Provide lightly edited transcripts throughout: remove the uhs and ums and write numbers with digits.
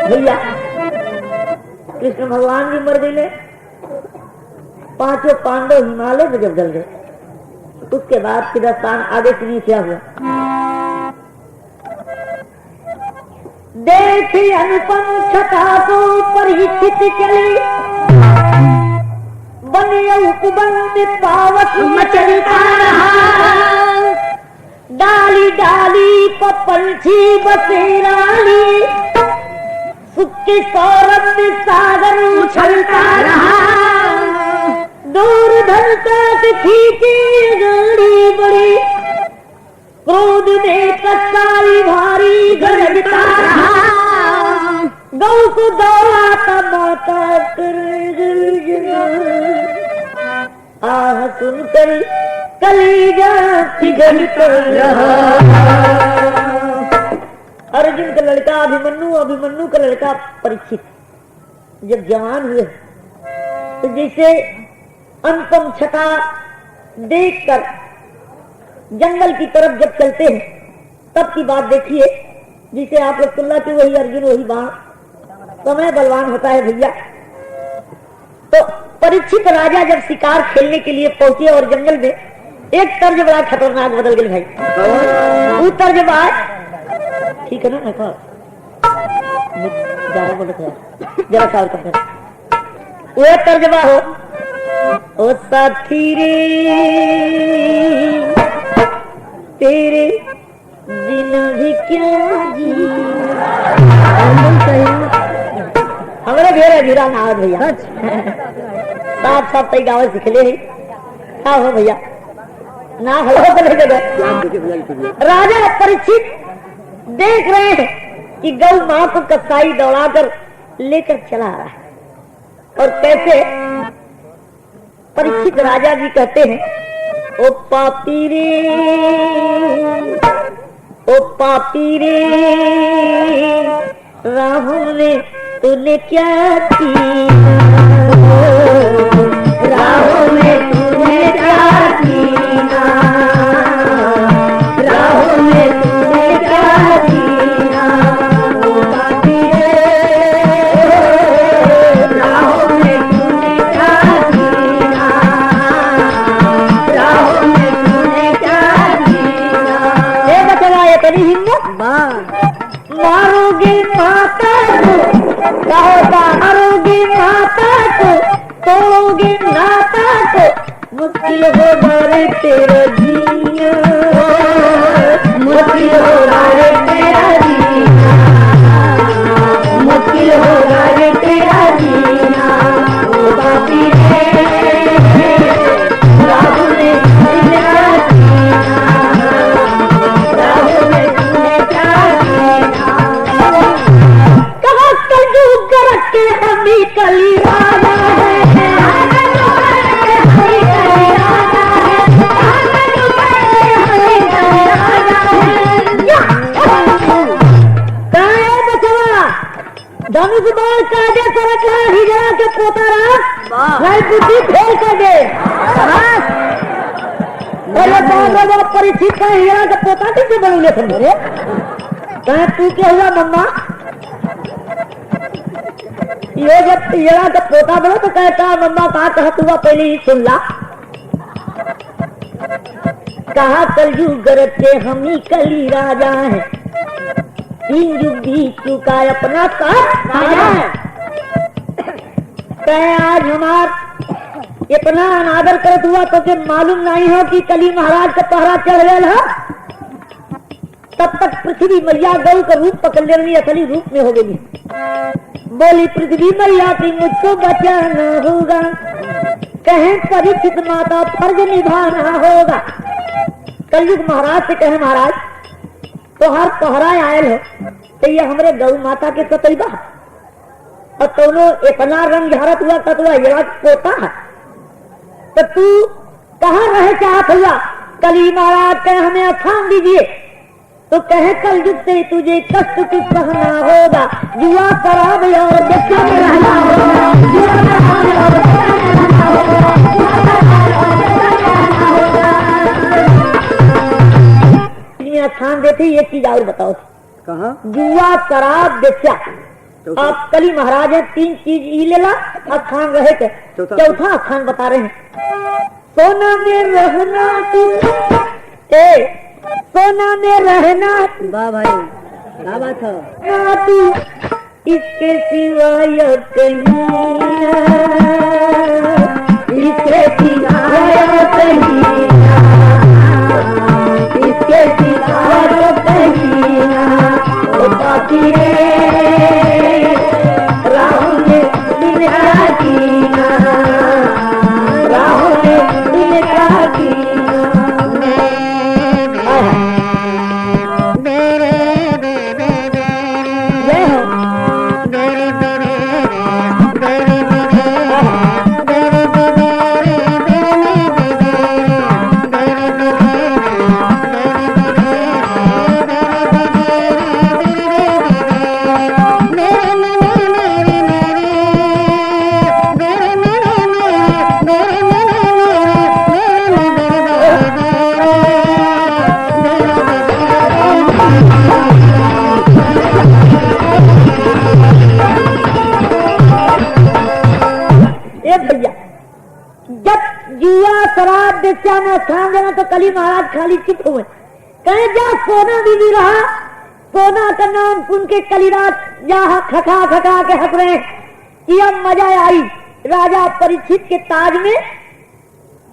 भैया कृष्ण भगवान भी मर गए, पांचों पांडव हिमालय में जब जल गए, उसके बाद सीधा स्थान आगे के लिए क्या हुआ? देखी अनुपम छटा को परीक्षित चली, बनिया उपबंध पावक मचलता रहा, डाली डाली पर पंछी बसेराली, सुख के सौरभ में सागर उछलता रहा, दूर धरता खींची गाड़ी बड़ी, क्रोध में कसाई भारी गरजता रहा, गौ को दौड़ाता माता कर आह सुनकर कलीजा पिघलता रहा। अर्जुन का लड़का अभिमन्यु, अभिमन्यु का लड़का परीक्षित जब जवान हुए तो जैसे अनुपम छटा देखकर जंगल की तरफ जब चलते हैं तब की बात देखिए, जिसे आप लोग तुलना की वही अर्जुन वही बाण, समय बलवान होता है भैया। तो परीक्षित राजा जब शिकार खेलने के लिए पहुंचे और जंगल में एक तर्ज बड़ा खतरनाक बदल गए भाई। वो तर्ज बात ठीक है ना, ज्यादा बोल जरा साल कर वो तर्जबा हो, ओ साथी रे तेरे बिना भी क्या जी, हमारे घेरे धीरा नाव भैया साफ साफ तई गाँव सिखले है क्या हो भैया ना हो। राजा परीक्षित देख रहे हैं कि गौ माँ को कसाई दौड़ाकर लेकर चला आ रहा है, और कैसे परीक्षित राजा जी कहते हैं, ओ पापी रे, ओ पापी रे, राहुल ने तूने क्या किया, राहुल ने तूने क्या किया, राहुल ने तूने क्या किया, ओ पापी रे, राहुल ने तूने क्या किया, राहुल ने तूने क्या किया। ये बचवा ये तेरी हिम्मत, मारोगे माता को, मारोगे माता को, तोड़ोगे नाता को, मुश्किल होगा रे तेरा जीना, मुश्किल होगा रे तेरा जीना, मुश्किल होगा रे तेरा जीना, ओ बापी रे, राहुल ने तूने क्या किया, राहुल ने तूने क्या किया। कहाँ कलयुग करके हमी कली राजा है, धनुष बाण काजे सरका हिजड़ा के पोता रात बुद्धि फेल कर दे। और परीक्षित का हिजड़ा का पोता कैसे बनूंगे समझे, कहे तू क्या हुआ मम्मा, ये जब हिजड़ा का पोता बनो तो कहता मम्मा कहा कहत हुआ पहले ही सुन ला, कहा कलयुग गरज के हम ही कली राजा है, तीन युग बीत चुका अपना काम, आज हमार इतना अनादर करत हुआ तो के मालूम नहीं हो कि कली महाराज का पहरा चढ़ गया है। तब तक पृथ्वी मैया गौ का रूप पकड़ लेनी असली रूप में हो गई, बोली पृथ्वी मैया की मुझको बचाना होगा, कहें परीक्षित माता फर्ज निभाना होगा। कलयुग महाराज से कहे महाराज तो हर पहरा आयल है तो ये हमरे गौ माता के कतईबा, और दोनों इतना रंग झारत हुआ कतवा ये पोता है, तो तू कहाँ रहे चाहत हुआ। कली महाराज कहे हमें स्थान दीजिए, तो कहे कलयुग से तुझे कष्ट कुछ सहना होगा, जुआ शराब और बेचा में रहना होगा, जुआ शराब और स्थान देते। एक चीज और बताओ, कहाँ जुआ शराब बेचा आप कली महाराज है, 3 चीज ई लेला अखान रहे थे, चौथा अखान बता रहे हैं। सोना में रहना तू, सोना में रहना वाह भाई क्या बात है। तू इसके सिवाय कहीं, इसके सिवाय कहीं, इसके सिवाय कहीं बाकी राहुल दिल का कीना, राहुल दिल का कीना। में स्थान देना तो कली महाराज खाली चुप हुए, कहे जा सोना भी रहा, सोना का नाम सुन के कलीराज जा खखा खखा के हंस रहे कि अब मजा आई। राजा परीक्षित के ताज में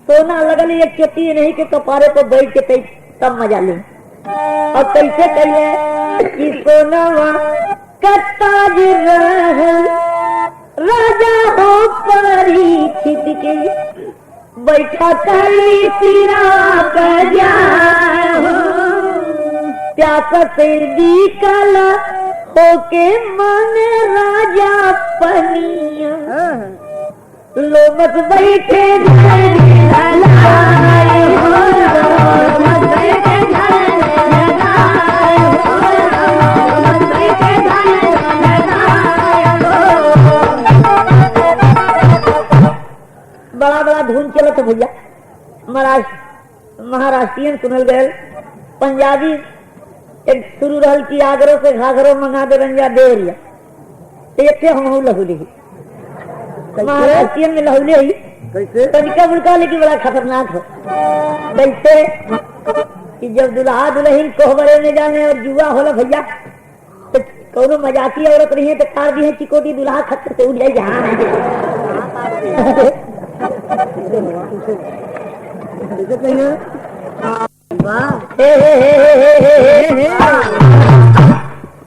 सोना लगल एक चोटी नहीं के कपारे पर बैठ के तब मजा ले। और कैसे कहिए कि सोना का ताज रहल राजा हो परीक्षित के, बैठा कली सिरा कर प्यास से निकल होके मन राजा पनिया, लोमस बैठे बड़ा बड़ा धुन चलत भैया। महाराष्ट्रियन सुनल गए, पंजाबी एक शुरू रहल की आगरो से घाघरो मंगा दे रंजा देरिया, तो हम लहुली महाराष्ट्रियन में लहुले ही तरीका बुड़का, लेकिन बड़ा खतरनाक हो। कैसे कि जब दुल्हा दुल्हन कोहबरे में जाने और जुआ होला भैया, तो कोनो मजाकी औरत नहीं है तो कार दी है चिकोटी, दुल्हा खतर से उड़ जाए जहाँ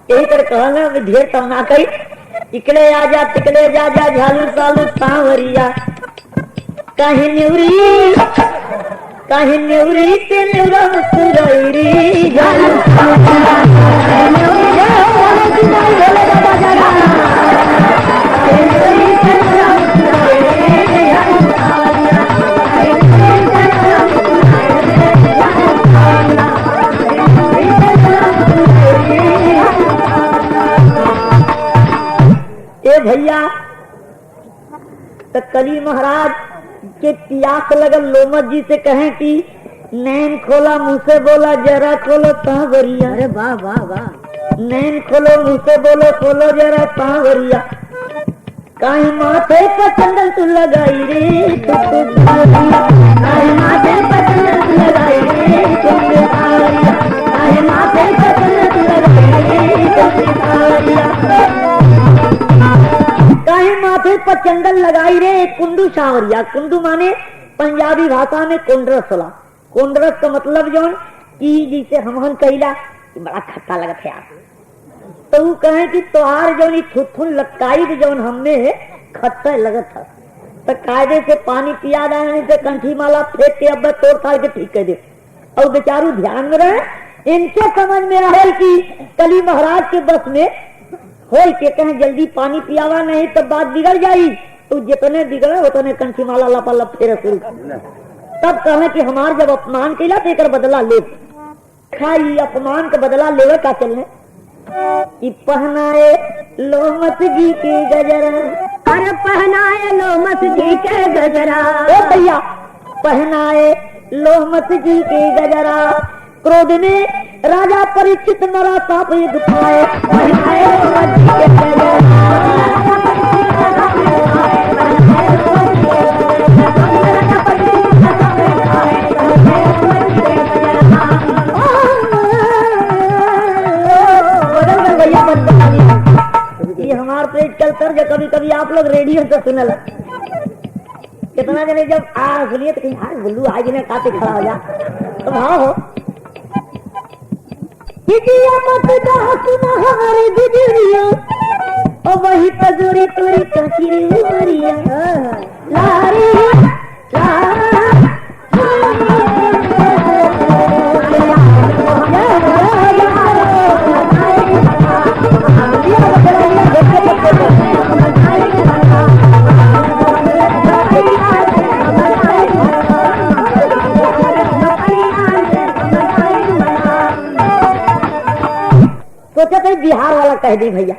यही तरह कहना में ढेर तमना कही, टिकले आजा टिकले जा जा झालू सालू सांवरिया, कहीं न्यूरी से न्यूरा मुस्कुराई झालू भैया। तो कली महाराज के प्यास लगल, लोमत जी से कहें कि नैन खोला मुँह से बोला जरा खोलो सांवरिया। अरे वाह वाह वाह, नैन खोलो मुँह से बोलो खोलो जरा सांवरिया, कहीं माथे पर चंदन तू लगाई रे कहीं माथे पर चंदन तू लगाई रे कहीं माथे पर चंदन तू लगाई रे कहीं माथे पर चंदन लगाई रे कुंडू सांवरिया। कुंडू माने पंजाबी भाषा में कोंडरस होला। कोंडरस का मतलब जौन कि जिसे हम कहिला कि बड़ा खट्टा लगत है, तो वो कहे कि तोहार जौन थुथुन लटकाई जौन हमने खट्टा लगत है, तो कायदे से पानी पिया देने से कंठी माला फेंक के अब तोड़ ताड़ के ठीक कर दे। और बेचारू ध्यान में रहे, इनके समझ में आए कि कली महाराज के बस में हो के कहें जल्दी पानी पियावा, नहीं तो बात बिगड़ जाई। तो जितने बिगड़े उतने कंठी माला लपालप फेरे शुरू कर। तब कहे कि हमार जब अपमान किया तो एक बदला ले खाई, अपमान का बदला लेवे का चलने कि पहनाए लोमत जी के गजरा। अरे पहनाए लोमत जी के गजरा, ओ भैया पहनाए लोमत जी के गजरा, क्रोध में राजा परीक्षित मरा सांप ये दुखाए, पहनाए लोमत जी के गजरा। पेट चलकर जो कभी कभी आप लोग रेडियो से सुनल कितना जने जब सुनिए तो कहीं यार बुल्लू आज ने काते खड़ा हो जा तो भाव हो मत सुना हमारे गुजरिया और वही तजुरी तुरी कचरी उमरिया लारी सोचा तो बिहार वाला कह दी भैया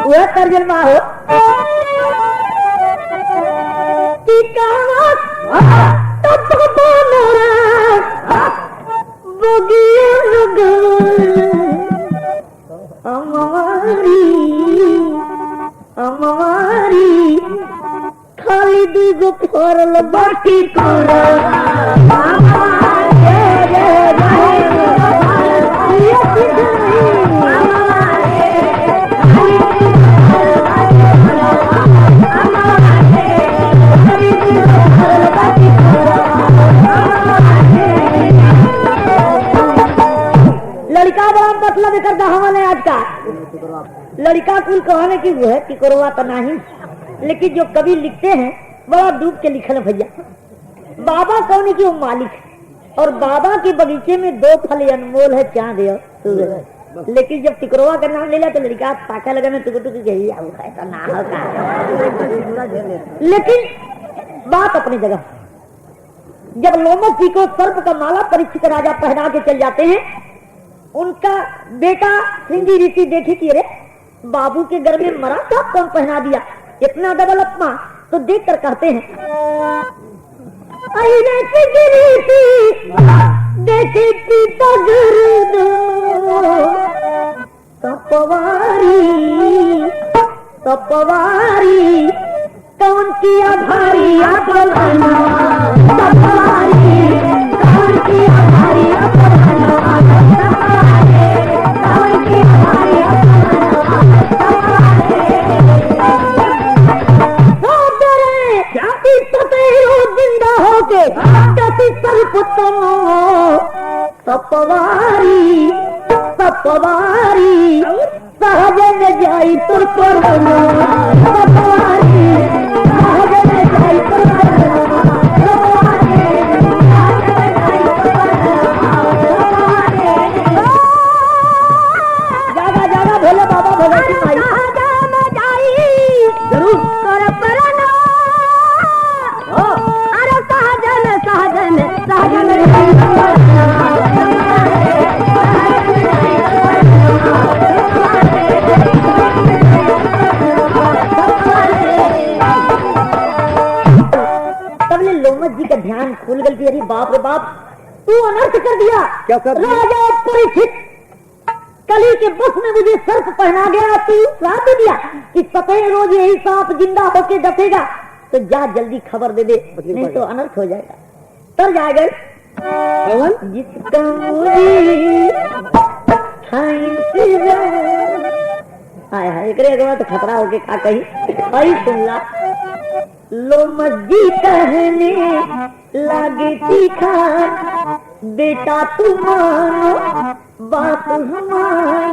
वह तर्जमा हो हमारी खाली दूगो फरल बाटी लड़का बड़ा मतलब कर हमारे आज का लड़का कुल कहने की वो है कि करवा तो नहीं, लेकिन जो कवि लिखते हैं बड़ा डूब के लिखल भैया। बाबा कौन की वो मालिक है और बाबा के बगीचे में दो फल अनमोल है चांद सूरज, लेकिन जब टिकरवा का नाम ले लिया तो लड़का ताका लगा में टुक टुक गई तो ना होगा। लेकिन बात अपनी जगह, जब लोमस जी को सर्प का माला परीक्षित राजा पहना के चल जाते हैं, उनका बेटा सिंधी ऋषि देखे कि अरे बाबू के घर में मरा साहब कौन पहना दिया, इतना डबल अपमान, तो देख कर कहते हैं देखे पीता तपवारी कौन किया भारी कौन किया भारी तपवारी तपवारी सहज में जाई तो तपवारी सहज में जाई तो जागा जागा भोले बाबा भोले जरूर अरे सहजन सहजन सहजन लोमस जी का ध्यान खुल गई। अरे बाप रे बाप, तू अनर्थ कर दिया। क्या कर दिया? राजा परीक्षित कली के बस में मुझे सर्प पहना गया, तू श्राप दिया कि सतह रोज यही सांप जिंदा होके डसेगा, तो जा जल्दी खबर दे दे, नहीं तो अनर्थ हो जाएगा। तर जाएगा जिसका हाय हाय एक तो खतरा होके का कही आई सुनला। लोमस जी कहने लागे तीखा, बेटा तू मानो बात हमारा,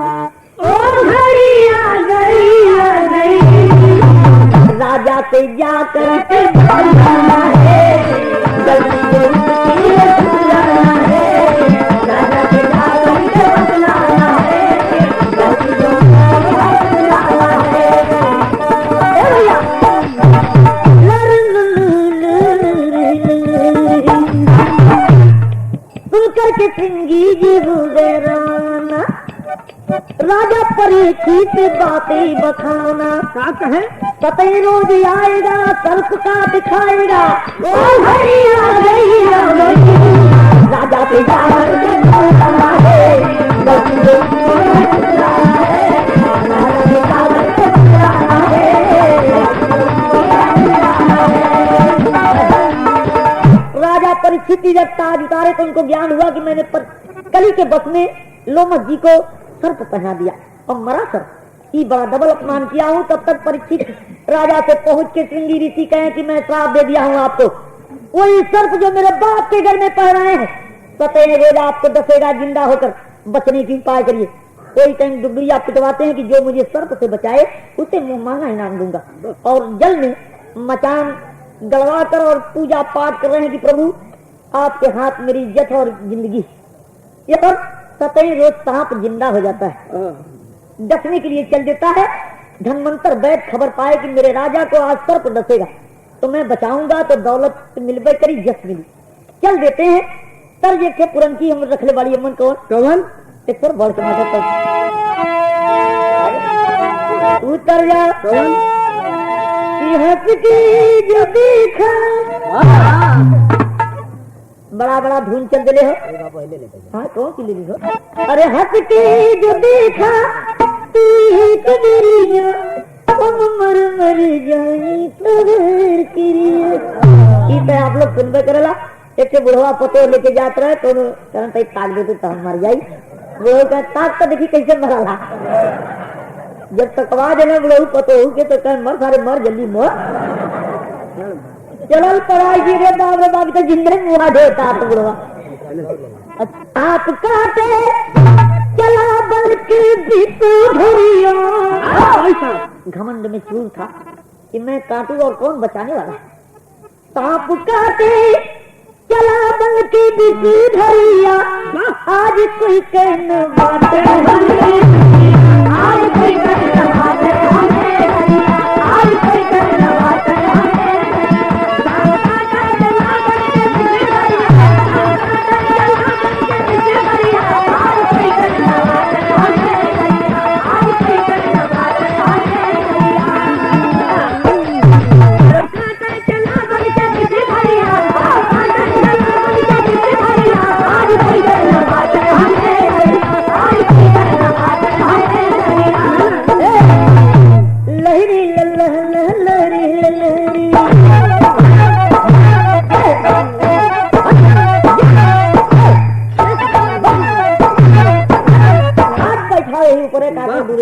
और घड़ी आ गई राजा से जाकर के बोलना है, गलती जाना है, राजा से जाकर के बोलना है, गलती करके सिंगी जी गुजराना, राजा परीक्षित बातें बखाना, क्या कहे पते रोज आएगा सर्प का दिखाएगा, राजा पे राजा परीक्षित जब ताज उतारे तो उनको ज्ञान हुआ कि मैंने कली के बस में लोमस जी को सर्प पहना दिया और मरा सर्प। ये बड़ा डबल अपमान किया हूँ। तब तक परीक्षित राजा से पहुंच के श्रृंगी ऋषि कहे कि मैं श्राप दे दिया हूँ आपको, वही सर्प जो मेरे बाप के घर में पहनाए हैं सतेरे रोज आपको डसेगा, जिंदा होकर बचने की उपाय करिए। कोई टाइम डुबरिया पिटवाते हैं कि जो मुझे सर्प से बचाए उसे मुंह मांगा इनाम दूंगा, और जल में मचान गड़वा कर और पूजा पाठ कर रहे हैं कि प्रभु आपके हाथ मेरी इज्जत और जिंदगी। ये पर सतेरे रोज सांप जिंदा हो जाता है, डसने के लिए चल देता है। धनवंतर वैद्य खबर पाए कि मेरे राजा को आज सर्प डसेगा तो मैं बचाऊंगा तो दौलत मिलबे करी, जस मिली। चल देते हैं। तर्ज एक पुरन की हम रखने वाली अमन कौन एक पर बढ़ के उतर जा जो देखा बड़ा बड़ा धुन चल दिले हो। हाँ कौन सी ले हो? अरे हंस के जो देखा मर मर जाई आप लोग सुनबे करेला। एक बुढ़वा पतो लेके जात रहे तो ताक देते तो हम मर जाई। वो का ताक तो देखी कैसे मरा, जब तक आवाज है बुढ़ऊ पतो के तो कह मर सारे मर जल्दी मर। चलल पढ़ाई जी रे बाब तो जिंदगी मुआ देता तो बुढ़वा आप काटे चला बल्कि घमंड में चूर था कि मैं काटू और कौन बचाने वाला। सांप काटे चला बल्कि धरिया, आज कोई कहने बात आज कोई कहने बात आज कोई कहने बात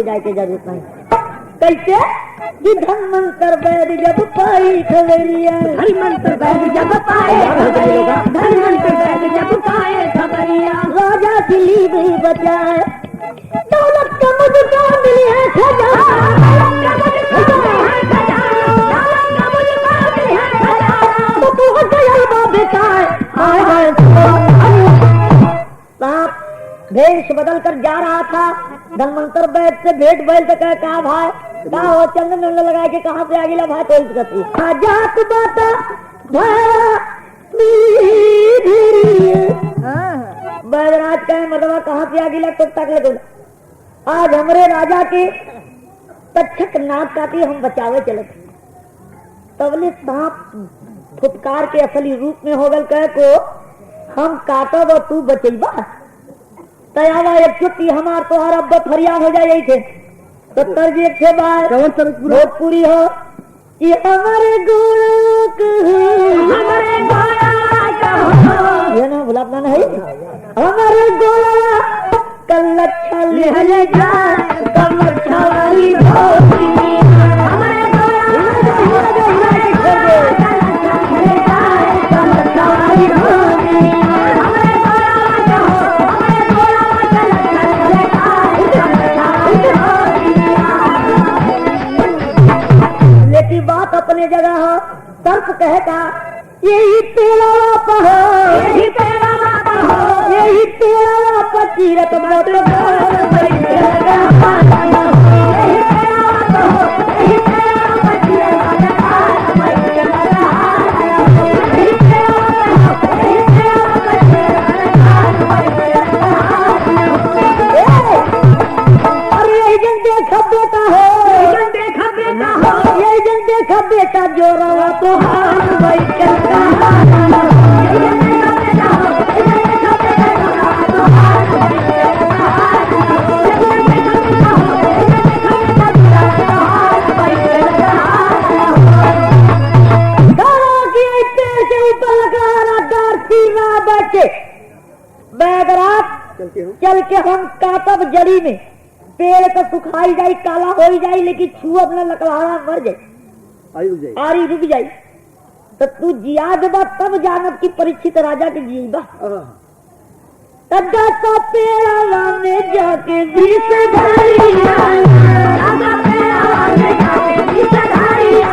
जाके जरूरत नहीं। कैसे कि धनवंतर वैद्य जब पाई खबरिया, धनवंतर वैद्य जब पाए धनवंतर वैद्य जब पाए खबरिया, राजा की लीबी बचाए दौलत का मुझको मिली है तो तू गया बेचाए। सांप भेष बदल कर जा रहा था। धनवंतर बैठ से भेंट बैल तो कहा भाई क्या हो चंदन नंद लगा के कहाँ से आ गया भाई तो इसकती जात बात बैदराज का मदवा कहाँ से आ गया तो तक लगे। आज हमारे राजा के तक्षक नाक काटी हम बचावे चले तबले सांप फुटकार के असली रूप में होगल कह को हम काटब और तू बचेबा तयावा एक छुट्टी हमार तोहार अब फरियाद हो जाए थे तो तर्ज एक थे बात भोजपुरी हो कि हमारे ये ना भुलापना नहीं हमारे गोला कल अच्छा ले जा कल अच्छा वाली बात अपने जगह हो। सर्प कहता यही तेरा वापा हो यही तेरा वापा हो यही तेरा वापा चीरत मत बेटा जो रवा तो चल के हम कातब जड़ी में पेड़ तो सुखाई जाई, काला हो जाई, लेकिन छू अपना लकड़हारा मर जाई, आरी रुक जाई। तो तू जिया देबा तब जानब की परीक्षित राजा के जीबा। तदा तो पेड़वा में जाके बीस धारिया, दादा पेड़वा में जाके बीस धारिया,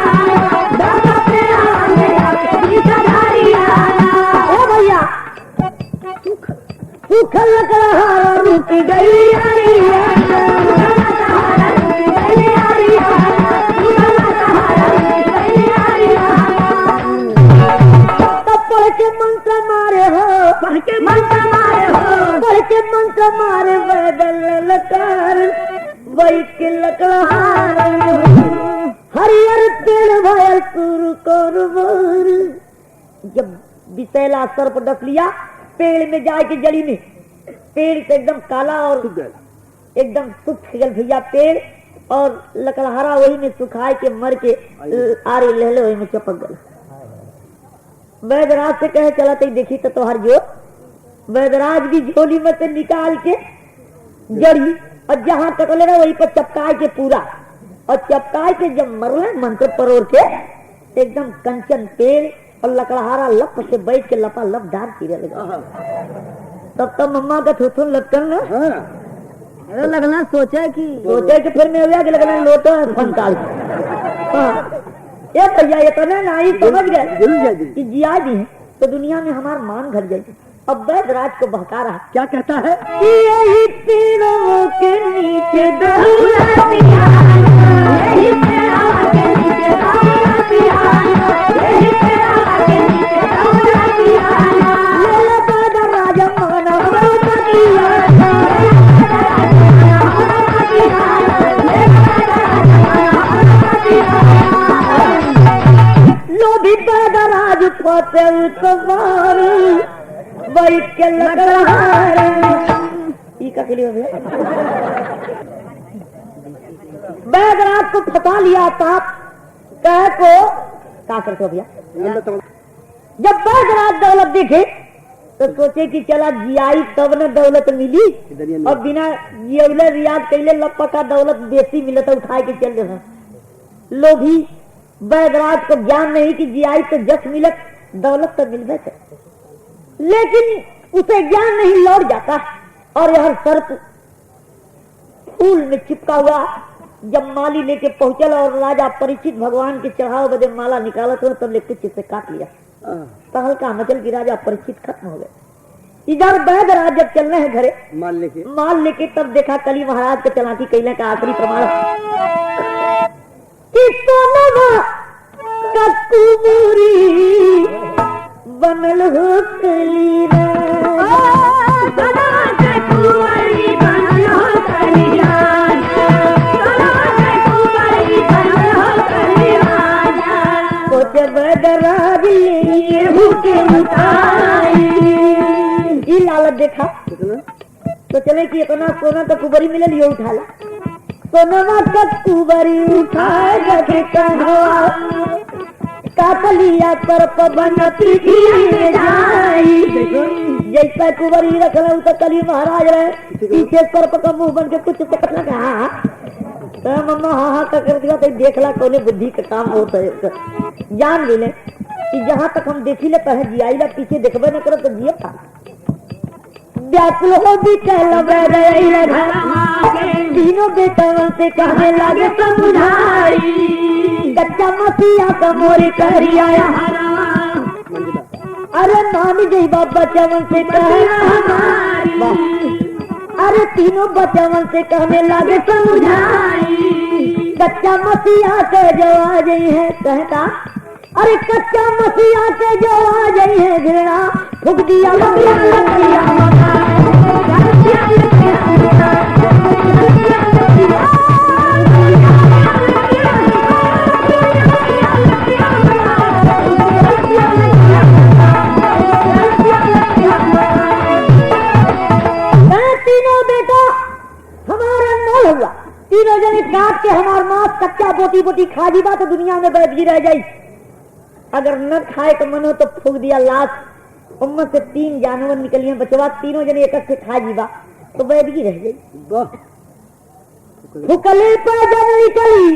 दादा पेड़वा में जाके बीस धारिया। ओ भैया सूखल लकड़हारा रुक गई आरिया, मंत्र मारे हो, पढ़ के मंत्र मारे हो, पढ़ के मंत्र मारे बदल लकार वही के लकड़हार हरियर पेड़ भयल सुर कोरबर। जब विषैला सर्प डस लिया पेड़ में जाए के जड़ी में, पेड़ से एकदम काला और एकदम सूख गल भैया पेड़, और लकड़हारा वही में सुखाए के मर के आरे लहले वही में चपक गल। वैदराज से कहे चला तो देखी तो तोहर जो। वैदराज भी झोली में से निकाल के जड़ी और जहां तक ले वहीं पर चपकाए के पूरा, और चपकाए के जब मरले मंत्र परोर के एकदम कंचन पेड़ और लकड़हारा लप से बैठ के लपा लप डार गिरे लगा। तब मम्मा का थुथुन लटकन अरे लगना सोचे कि फिर मैं के लगना लोटो फंकाल। ये भैया इतना नहीं समझ गए कि जिया दी है तो दुनिया में हमारा मान घट जाएगी। अब वैदराज को बहका रहा, क्या कहता है कि यही पेड़ों के नीचे दौलत यही पेड़ों के नीचे दौलत यही पेड़ों के नीचे दौलत ले दादा राजा माना लोभी पैदा राज फतेल कुमार वही के लकड़हार। ई का लिए भैया वैदराज को फंसा लिया था, कह को क्या करते हो भैया। जब वैदराज दौलत देखे तो सोचे कि चला जियाई तब न दौलत मिली, और बिना जियले रियाज कैले लपा का दौलत बेसी मिले तो उठाए के चल रहे। लोभी वैदराज को ज्ञान नहीं कि जियाई तो जस मिलत दौलत तो मिलबे थे, लेकिन उसे ज्ञान नहीं लौट जाता। और यह सर्प फूल में चिपका हुआ जब माली लेके पहुंचल और राजा परीक्षित भगवान के चढ़ाव बदे माला निकाला तो तब लेके से काट लिया। तो हल्का मचल की राजा परीक्षित खत्म हो गए। इधर वैदराज जब चल रहे हैं घरे माल लेके तब देखा कली महाराज के चलाकी कैले का आखिरी प्रमाण बनल हो कली वैदराज लालच देखा तो चले कि इतना सोना तो कुबरी मिले लियो उठाला सोनवा का कुबरी उठाए गए कातलिया सर्प बनती जाई। जैसा कुबरी रख रहा तो कली महाराज रहे पीछे सर्प का मुंह बन के कुछ सकट लगा तो मम्मा हाँ का कर दिया तो देख ला कोने बुद्धि का काम होता है। जान ले कि जहाँ तक हम देखी ले पहले जियाई ला पीछे देखबे न करो तो जिये था व्याकुल हो भी तीनों बेटवन से कहने लगे समझाई कच्चा मसीहा का मोरे करी आया अरे नानी जय बाबा चवन से कहे अरे तीनों बचवन से कहने लगे समझाई कच्चा मसीहा के जो आ गई है कहता अरे कच्चा मसीहा के जो आ गई है घृणा फूक दिया तीनों बेटा हमारा मोल हुआ तीनों जने काट के हमार मांस कच्चा बोटी बोटी खा जी बात दुनिया में बैठ रह जाई अगर न खाए तो मन हो तो फूक दिया लाश उम्मत से 3 जानवर निकलिए बचवा तीनों जने एक से खा जीवा तो बैदगी रह गई। फुकले पर जब निकली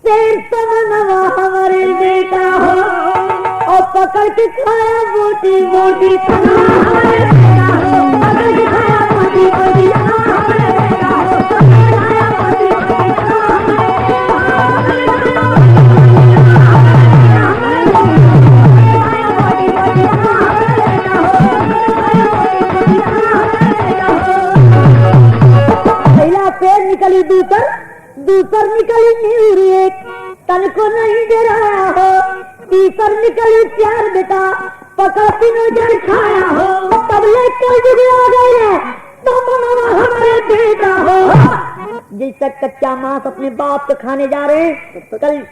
तेर तमन्ना हमारे बेटा हो और पकड़ के खाया मोटी मोटी तना हमारे बेटा हो, पकड़ के खाया मोटी मोटी तना हमारे बेटा हो, पकड़ के खाया मोटी मोटी तना निकली दूसर निकली नीर एक तन को नहीं दे रहा हो, तीसर निकली चार बेटा पकड़ तीनों जन खाया हो, तब ले कल जुग आ गए तो हमारे बेटा हो। जिस तक कच्चा मांस अपने बाप को खाने जा रहे हैं,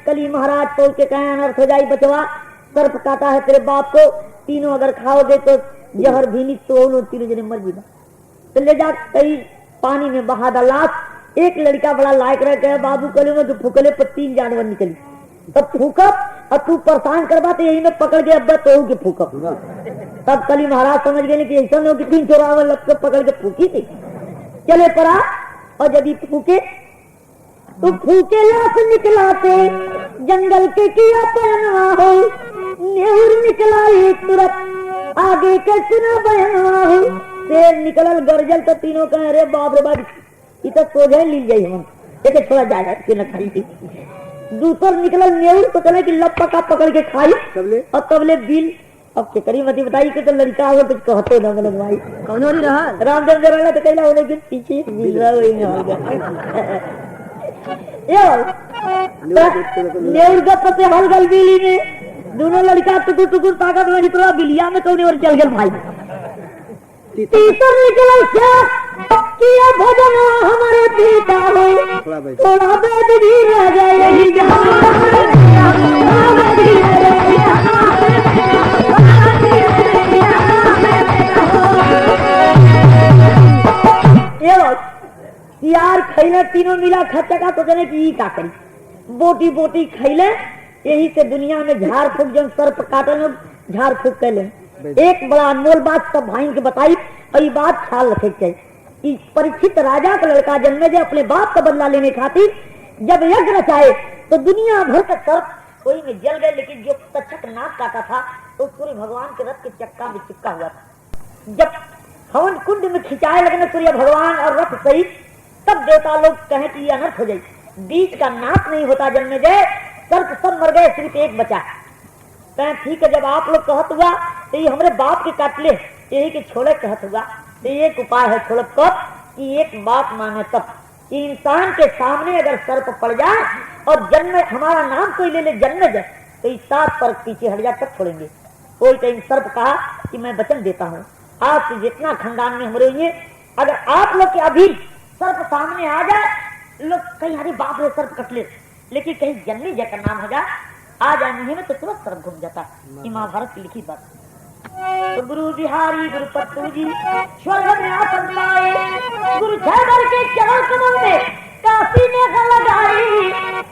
कली महाराज तो के कहे अनर्थ हो जाई बचवा, सर्प काटा है तेरे बाप को, तीनों अगर खाओगे तो जहर भीनी तो तीनों जने मर जीवा। तो ले जा कई पानी में बहा डाला। एक लड़का बड़ा लायक रह गया बाबू कले में तो फूकले पर 3 जानवर निकली, तब फूकब और तू परेशान करवा तो यही में पकड़ के अब्बा तो के फूकब। तब कली महाराज समझ गए कि ऐसा नहीं कि 3 चोरावर लग के पकड़ के फूकी थी। चले पड़ा और यदि फूके तो फूके लाश निकलाते जंगल के किया पहनवा हो, नेहुर निकला तुरंत आगे के सुना बहनवा हो, शेर निकलल गरजल तो तीनों कहे अरे बाप रे बाप इतना सोझे ली जाये हम एक छोड़ा जाएगा न खाई थी। दूसर निकल नेउर तो चले कि लब पका पकड़ के खाई और तबले बिल। अब के करी मती बताई कि तो लड़का हो कुछ कहते ना मतलब भाई कौन हो रहा रामदेव जरा तो कहला होने के पीछे मिल रहा वही में हो गया नेउर का पते हल गल बिली में दोनों लड़का टुकुर टुकुर ताकत में जितना बिलिया में कौन और चल गल भाई। तीसर निकला क्या किया भजन हमारे बेटा हो, थोड़ा बेद भी रह जाए यही यार खैले तीनों मिला खच्चा का तो जने की का करी बोटी बोटी खैले। यही से दुनिया में झाड़ फूक जब सर्प काटन झाड़ फूक कैले। एक बड़ा अनमोल बात सब भाई के बताई और ये बात ख्याल रखे चाहिए। परीक्षित राजा का लड़का जन्मे जो अपने बाप का बदला लेने खातिर जब यज्ञ रचाए तो दुनिया भर का सर्प कोई में जल गए, लेकिन जो तक्षक नाक काटा था तो सूर्य भगवान के रथ के चक्का में चिपका हुआ था। जब हवन कुंड में खिंचाए लगने सूर्य भगवान और रथ सहित, तब देवता लोग कहे कि ये अनर्थ हो जाए, बीच का नाक नहीं होता जन्मे जाए, सर्प सब मर गए सिर्फ एक बचा। कहें ठीक है जब आप लोग कहत हुआ तो ये हमारे बाप के काट ले, यही के छोड़े कहत हुआ तो एक उपाय है छोड़ कब कि एक बात माने तब कि इंसान के सामने अगर सर्प पड़ जाए और जन्म हमारा नाम कोई ले ले जन्म जाए तो इस 7 पर पीछे हट जाए तब छोड़ेंगे। कोई कहीं सर्प कहा कि मैं वचन देता हूँ आज से जितना खानदान में हमारे हुए अगर आप लोग के अभी सर्प सामने आ जाए, लोग कहीं अरे बाप रे सर्प कट ले, लेकिन कहीं जन्मी जय नाम हो जाए आ जाए मुहिम में तो तुरंत सर्प घूम जाता। ये महाभारत की लिखी बात। तो गुरु बिहारी गुरु पत्तू जी स्वर्ग में आसन पाए, गुरु छह के चरण कमल में काशी में लगाई।